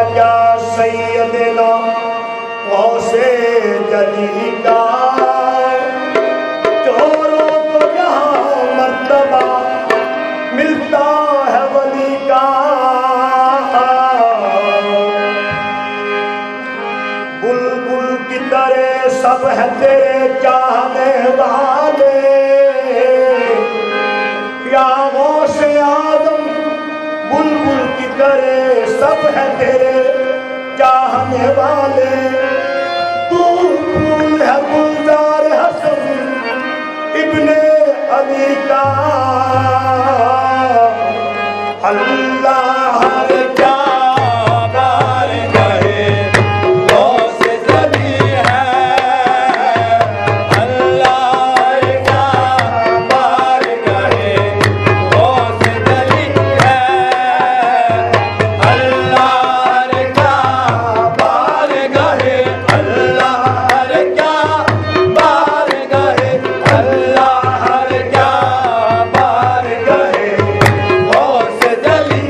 क्या सैयदना गौसे जली का चोरों को यहाँ मर्तबा मिलता है वली का। बुलबुल की तरह सब है तेरे चाहने वाले, या गौसे आदम बुलबुल की तरह सब है तेरे चाहने वाले। तू फूल है गुलजार हसन इब्ने अली का। अल्लाह क्या बार कहे गौस जली है, अल्लाह क्या बार कहे गौस जली है, अल्लाह क्या बार कहे, अल्लाह क्या बार कहे, अल्लाह क्या बार कहे गौस जली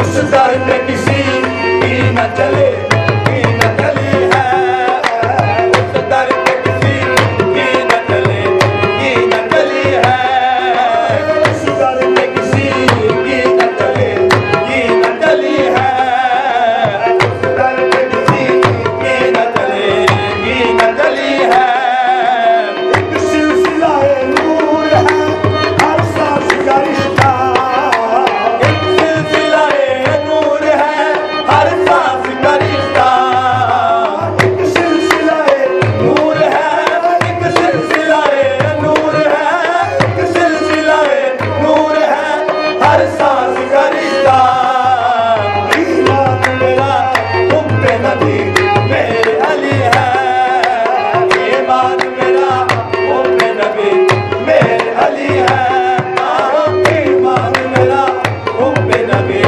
उस दर पे किसी की न चले, की न चली है। उस दर पे किसी की न चले, की न चली है। उस दर पे किसी की न चले, की न चली है। उस दर पे किसी की न चले, की न चली है। एक सिलसिला-ए नूर है, हर सांस का रिश्ता। एक सिलसिला-ए नूर है, हर सांस का रिश्ता। एक सिलसिला-ए नूर है, एक सिलसिला-ए नूर है, एक सिलसिला-ए नूर है, हर सांस का रिश्ता। ईमान मेरा हुब्बे नबी मेरे अली है। ईमान मेरा हुब्बे नबी मेरे अली है। ईमान मेरा हुब्बे नबी